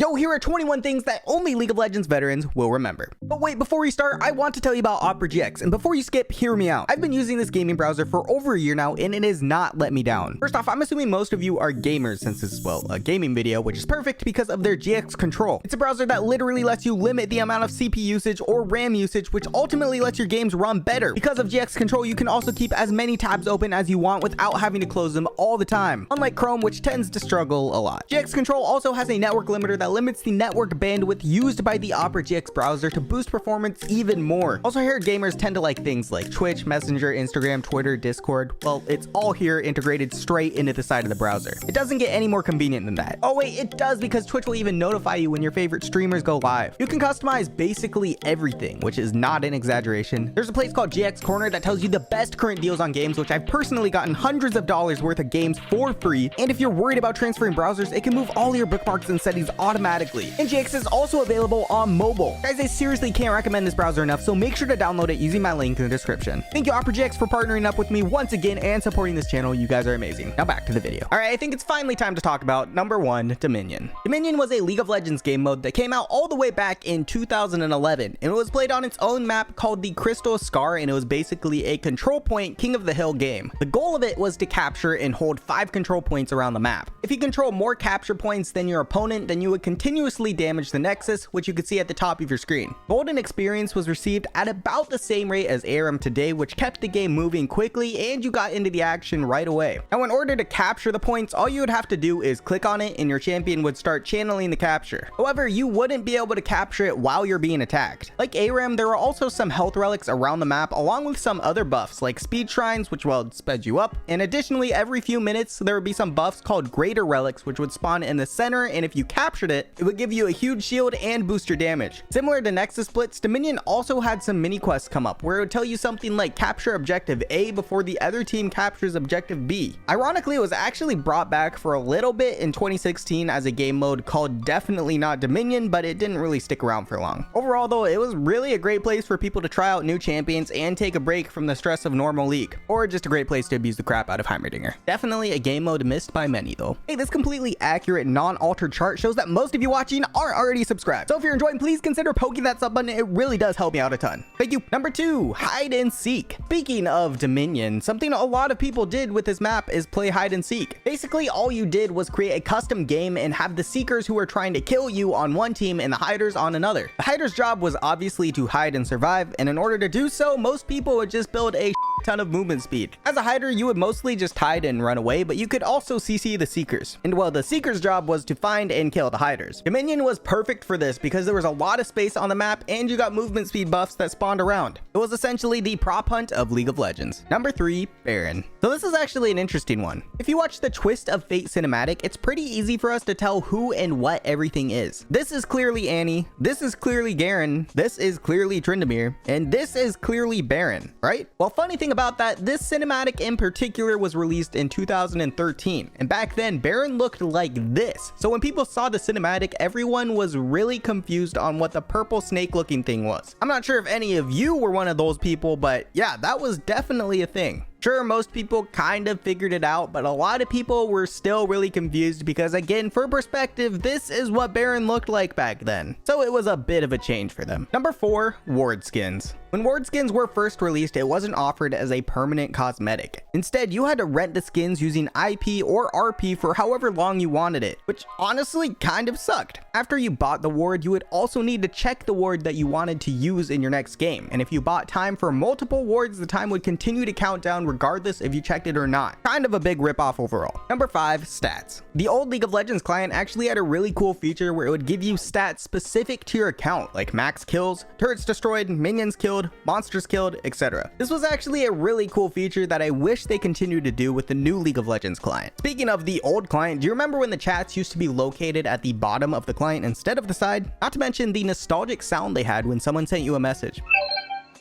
So here are 21 things that only League of Legends veterans will remember. But wait, before we start, I want to tell you about Opera GX, and before you skip, hear me out. I've been using this gaming browser for over a year now, and it has not let me down. First off, I'm assuming most of you are gamers since this is, well, a gaming video, which is perfect because of their GX control. It's a browser that literally lets you limit the amount of CPU usage or RAM usage, which ultimately lets your games run better. Because of GX control, you can also keep as many tabs open as you want without having to close them all the time, unlike Chrome, which tends to struggle a lot. GX control also has a network limiter that limits the network bandwidth used by the Opera GX browser to boost performance even more. Also, here gamers tend to like things like Twitch, Messenger, Instagram, Twitter, Discord. Well, it's all here integrated straight into the side of the browser. It doesn't get any more convenient than that. Oh wait, it does, because Twitch will even notify you when your favorite streamers go live. You can customize basically everything, which is not an exaggeration. There's a place called GX Corner that tells you the best current deals on games, which I've personally gotten hundreds of dollars worth of games for free. And if you're worried about transferring browsers, it can move all your bookmarks and settings automatically. And GX is also available on mobile. Guys, I seriously can't recommend this browser enough, so make sure to download it using my link in the description. Thank you, Opera GX, for partnering up with me once again and supporting this channel. You guys are amazing. Now back to the video. All right, I think it's finally time to talk about number 1, Dominion. Dominion was a League of Legends game mode that came out all the way back in 2011, and it was played on its own map called the Crystal Scar, and it was basically a control point King of the Hill game. The goal of it was to capture and hold 5 control points around the map. If you control more capture points than your opponent, then you would continuously damage the Nexus, which you can see at the top of your screen. Golden experience was received at about the same rate as ARAM today, which kept the game moving quickly and you got into the action right away. Now, in order to capture the points, all you would have to do is click on it and your champion would start channeling the capture. However, you wouldn't be able to capture it while you're being attacked. Like ARAM, there are also some health relics around the map, along with some other buffs like speed shrines, which will sped you up. And additionally, every few minutes, there would be some buffs called greater relics, which would spawn in the center, and if you captured it, it would give you a huge shield and boost your damage. Similar to Nexus Blitz, Dominion also had some mini quests come up where it would tell you something like capture objective A before the other team captures objective B. Ironically, it was actually brought back for a little bit in 2016 as a game mode called Definitely Not Dominion, but it didn't really stick around for long. Overall though, it was really a great place for people to try out new champions and take a break from the stress of normal League, or just a great place to abuse the crap out of Heimerdinger. Definitely a game mode missed by many though. Hey, this completely accurate non-altered chart shows that most of you watching aren't already subscribed. So if you're enjoying, please consider poking that sub button. It really does help me out a ton. Thank you. Number 2, hide and seek. Speaking of Dominion, something a lot of people did with this map is play hide and seek. Basically, all you did was create a custom game and have the seekers who are trying to kill you on one team and the hiders on another. The hider's job was obviously to hide and survive, and in order to do so, most people would just build a ton of movement speed. As a hider, you would mostly just hide and run away, but you could also CC the seekers. And well, the seekers' job was to find and kill the hiders. Dominion was perfect for this because there was a lot of space on the map and you got movement speed buffs that spawned around. It was essentially the prop hunt of League of Legends. Number 3, Baron. So this is actually an interesting one. If you watch the Twist of Fate cinematic, it's pretty easy for us to tell who and what everything is. This is clearly Annie, this is clearly Garen, this is clearly Tryndamere, and this is clearly Baron, right? Well, funny thing about that, this cinematic in particular was released in 2013, and back then Baron looked like this. So when people saw the cinematic, everyone was really confused on what the purple snake looking thing was. I'm not sure if any of you were one of those people, but yeah, that was definitely a thing. Sure, most people kind of figured it out, but a lot of people were still really confused because, again, for perspective, this is what Baron looked like back then. So it was a bit of a change for them. Number 4, ward skins. When ward skins were first released, it wasn't offered as a permanent cosmetic. Instead, you had to rent the skins using IP or RP for however long you wanted it, which honestly kind of sucked. After you bought the ward, you would also need to check the ward that you wanted to use in your next game. And if you bought time for multiple wards, the time would continue to count down regardless if you checked it or not. Kind of a big ripoff overall. Number 5, stats. The old League of Legends client actually had a really cool feature where it would give you stats specific to your account, like max kills, turrets destroyed, minions killed, monsters killed, etc. This was actually a really cool feature that I wish they continued to do with the new League of Legends client. Speaking of the old client, do you remember when the chats used to be located at the bottom of the client instead of the side? Not to mention the nostalgic sound they had when someone sent you a message.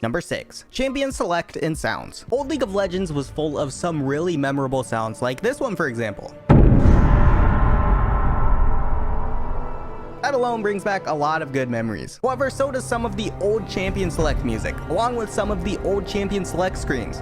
Number 6, champion select and sounds. Old League of Legends was full of some really memorable sounds, like this one for example. That alone brings back a lot of good memories. However, so does some of the old champion select music, along with some of the old champion select screens.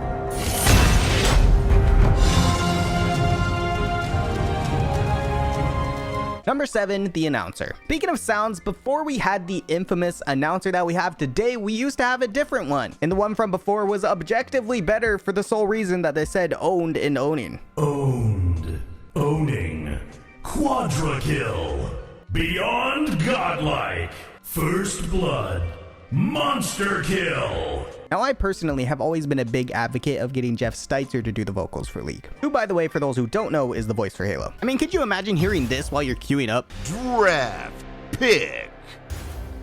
Number 7, the announcer. Speaking of sounds, before we had the infamous announcer that we have today, we used to have a different one. And the one from before was objectively better for the sole reason that they said owned in owning. Owned. Owning. Quadra kill. Beyond godlike. First blood. Monster kill. Now, I personally have always been a big advocate of getting Jeff Steitzer to do the vocals for League, who, by the way, for those who don't know, is the voice for Halo. I mean, could you imagine hearing this while you're queuing up? Draft pick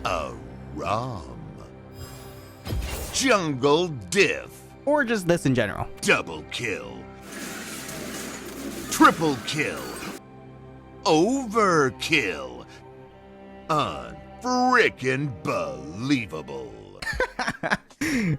a ROM. Jungle diff. Or just this in general. Double kill. Triple kill. Overkill. Unfrickin' believable.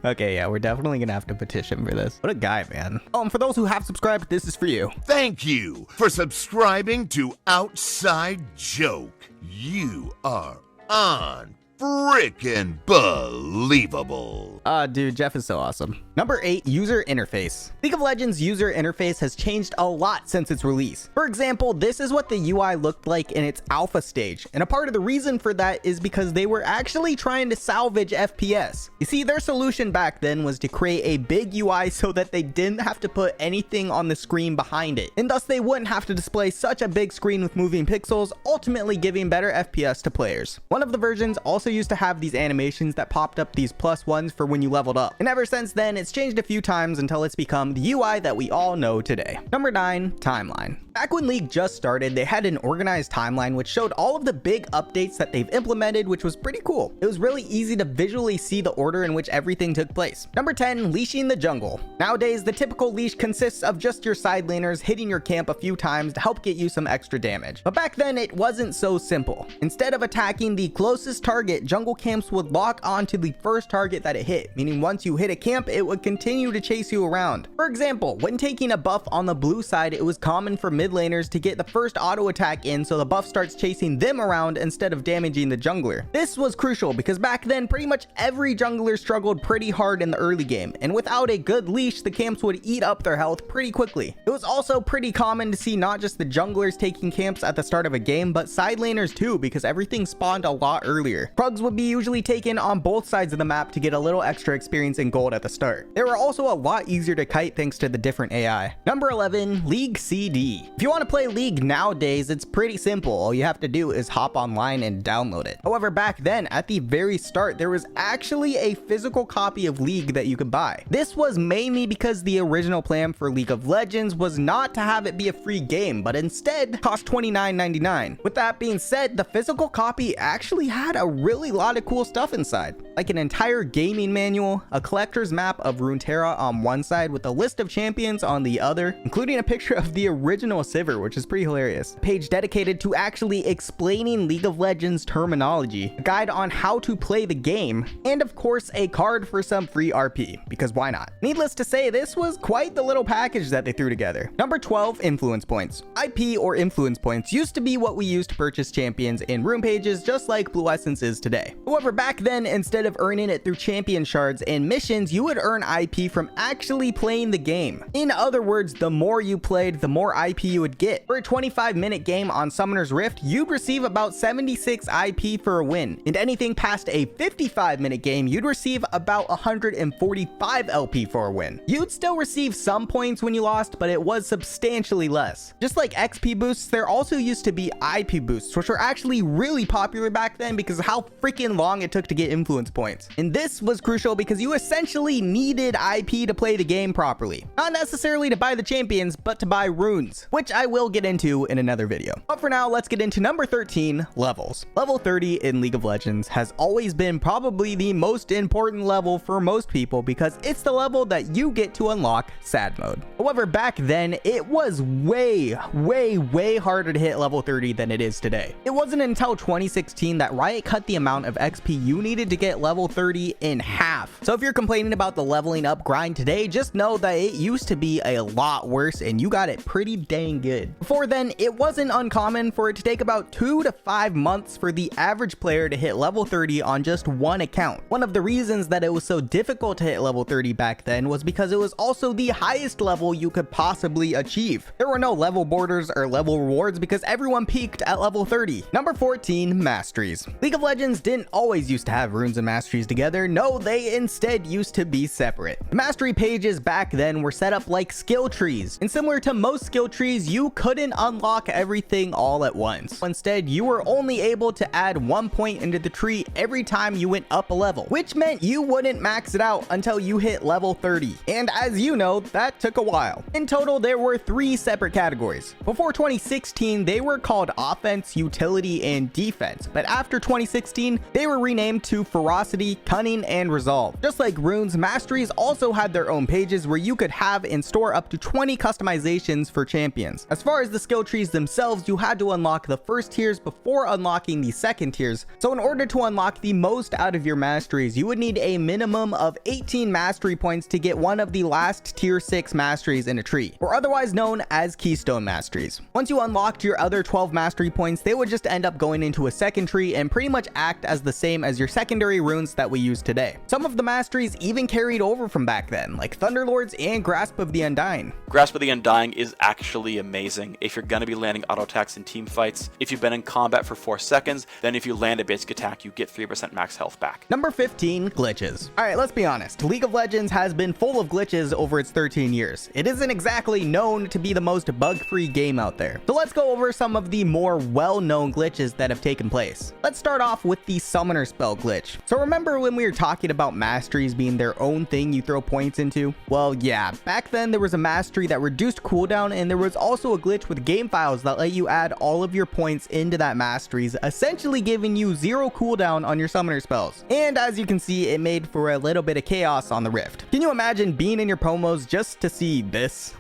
Okay, yeah, we're definitely gonna have to petition for this. What a guy, man. For those who have subscribed, this is for you. Thank you for subscribing to Outside Joke. You are unfrickin' believable. Dude, Jeff is so awesome. Number 8, user interface. League of Legends user interface has changed a lot since its release. For example, this is what the UI looked like in its alpha stage, and a part of the reason for that is because they were actually trying to salvage FPS. You see, their solution back then was to create a big UI so that they didn't have to put anything on the screen behind it, and thus they wouldn't have to display such a big screen with moving pixels, ultimately giving better FPS to players. One of the versions also used to have these animations that popped up these +1s for when you leveled up, and ever since then it's changed a few times until it's become the UI that we all know today. Number 9, timeline. Back when League just started, they had an organized timeline which showed all of the big updates that they've implemented, which was pretty cool. It was really easy to visually see the order in which everything took place. Number 10, leashing the jungle. Nowadays, the typical leash consists of just your side laners hitting your camp a few times to help get you some extra damage. But back then, it wasn't so simple. Instead of attacking the closest target, jungle camps would lock onto the first target that it hit, meaning once you hit a camp, it would continue to chase you around. For example, when taking a buff on the blue side, it was common for mid laners to get the first auto attack in so the buff starts chasing them around instead of damaging the jungler. This was crucial because back then pretty much every jungler struggled pretty hard in the early game, and without a good leash the camps would eat up their health pretty quickly. It was also pretty common to see not just the junglers taking camps at the start of a game, but side laners too, because everything spawned a lot earlier. Krugs would be usually taken on both sides of the map to get a little extra experience in gold at the start. They were also a lot easier to kite thanks to the different AI. Number 11, League CD. If you want to play League nowadays, it's pretty simple. All you have to do is hop online and download it. However, back then, at the very start, there was actually a physical copy of League that you could buy. This was mainly because the original plan for League of Legends was not to have it be a free game, but instead cost $29.99. With that being said, the physical copy actually had a really lot of cool stuff inside, like an entire gaming manual, a collector's map of Runeterra on one side with a list of champions on the other, including a picture of the original Sivir, which is pretty hilarious. A page dedicated to actually explaining League of Legends terminology, a guide on how to play the game, and of course a card for some free RP, because why not? Needless to say, this was quite the little package that they threw together. Number 12, influence points. IP or influence points used to be what we used to purchase champions in rune pages, just like Blue Essence is today. However, back then, instead of earning it through champion shards and missions, you would earn IP from actually playing the game. In other words, the more you played, the more IP you would get. For a 25-minute game on Summoner's Rift, you'd receive about 76 IP for a win, and anything past a 55-minute game, you'd receive about 145 LP for a win. You'd still receive some points when you lost, but it was substantially less. Just like XP boosts, there also used to be IP boosts, which were actually really popular back then because of how freaking long it took to get influence points. And this was crucial because you essentially needed IP to play the game properly. Not necessarily to buy the champions, but to buy runes, which I will get into in another video. But for now, let's get into number 13, levels. Level 30 in League of Legends has always been probably the most important level for most people because it's the level that you get to unlock sad mode. However, back then, it was way harder to hit level 30 than it is today. It wasn't until 2016 that Riot cut the amount of XP you needed to get level 30 in half. So if you're complaining about the leveling up grind today, just know that it used to be a lot worse and you got it pretty dang looking good. Before then, it wasn't uncommon for it to take about 2 to 5 months for the average player to hit level 30 on just one account. One of the reasons that it was so difficult to hit level 30 back then was because it was also the highest level you could possibly achieve. There were no level borders or level rewards because everyone peaked at level 30. Number 14, Masteries. League of Legends didn't always used to have runes and masteries together. No, they instead used to be separate. The mastery pages back then were set up like skill trees, and similar to most skill trees, you couldn't unlock everything all at once. Instead, you were only able to add 1 point into the tree every time you went up a level, which meant you wouldn't max it out until you hit level 30. And as you know, that took a while. In total, there were 3 separate categories. Before 2016, they were called offense, utility, and defense, but after 2016, they were renamed to ferocity, cunning, and resolve. Just like runes, masteries also had their own pages where you could have and store up to 20 customizations for champions. As far as the skill trees themselves, you had to unlock the first tiers before unlocking the second tiers. So in order to unlock the most out of your masteries, you would need a minimum of 18 mastery points to get one of the last tier 6 masteries in a tree, or otherwise known as keystone masteries. Once you unlocked your other 12 mastery points, they would just end up going into a second tree and pretty much act as the same as your secondary runes that we use today. Some of the masteries even carried over from back then, like Thunderlords and Grasp of the Undying. Grasp of the Undying is actually amazing if you're going to be landing auto attacks in team fights. If you've been in combat for 4 seconds, then if you land a basic attack, you get 3% max health back. Number 15, glitches. Alright, let's be honest. League of Legends has been full of glitches over its 13 years. It isn't exactly known to be the most bug-free game out there. So let's go over some of the more well-known glitches that have taken place. Let's start off with the summoner spell glitch. So remember when we were talking about masteries being their own thing you throw points into? Well, yeah, back then there was a mastery that reduced cooldown, and there was also a glitch with game files that let you add all of your points into that masteries, essentially giving you 0 cooldown on your summoner spells. And as you can see, it made for a little bit of chaos on the Rift. Can you imagine being in your promos just to see this?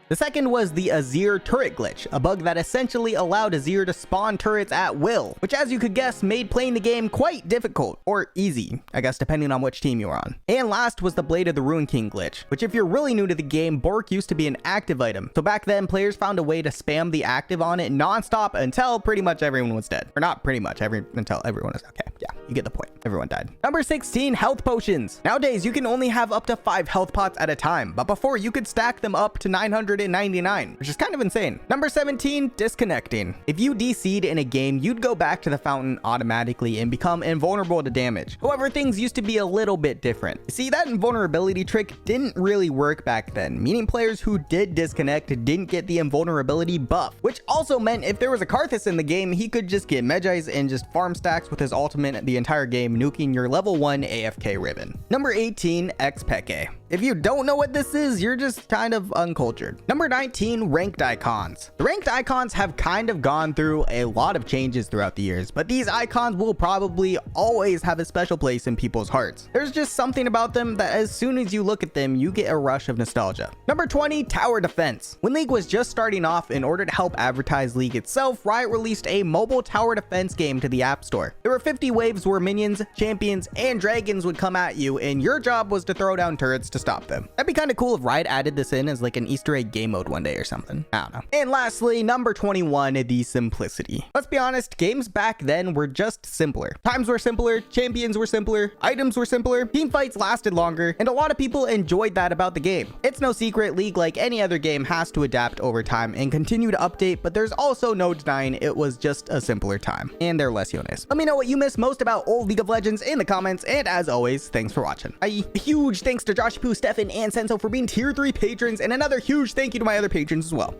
The second was the Azir turret glitch, a bug that essentially allowed Azir to spawn turrets at will, which as you could guess made playing the game quite difficult, or easy, I guess depending on which team you were on. And last was the Blade of the Ruin King glitch, which if you're really new to the game, Bork used to be an active item. So back then, players found a way to spam the active on it non-stop until pretty much everyone was dead. Or not pretty much, until everyone was okay. Yeah, you get the point. Everyone died. Number 16, health potions. Nowadays, you can only have up to 5 health pots at a time, but before you could stack them up to 999, which is kind of insane. Number 17, disconnecting. If you DC'd in a game, you'd go back to the fountain automatically and become invulnerable to damage. However, things used to be a little bit different. See, that invulnerability trick didn't really work back then, meaning players who did disconnect didn't get the invulnerability buff, which also meant if there was a Karthus in the game, he could just get Medjais and just farm stacks with his ultimate the entire game, nuking your level 1 AFK ribbon. Number 18, XPeke. If you don't know what this is, you're just kind of uncultured. Number 19, ranked icons. The ranked icons have kind of gone through a lot of changes throughout the years, but these icons will probably always have a special place in people's hearts. There's just something about them that as soon as you look at them, you get a rush of nostalgia. Number 20, tower defense. When League was just starting off, in order to help advertise League itself, Riot released a mobile tower defense game to the App Store. There were 50 waves where minions, champions, and dragons would come at you, and your job was to throw down turrets to stop them. That'd be kind of cool if Riot added this in as like an Easter egg game mode one day or something. I don't know. And lastly, number 21, the simplicity. Let's be honest, games back then were just simpler. Times were simpler, champions were simpler, items were simpler, team fights lasted longer, and a lot of people enjoyed that about the game. It's no secret, League, like any other game, has to adapt over time and continue to update, but there's also no denying it was just a simpler time. And they're less yones. Let me know what you miss most about old League of Legends in the comments, and as always, thanks for watching. A huge thanks to Josh Poo, Stefan, and Senso for being tier 3 patrons, and another huge thank you to my other patrons as well.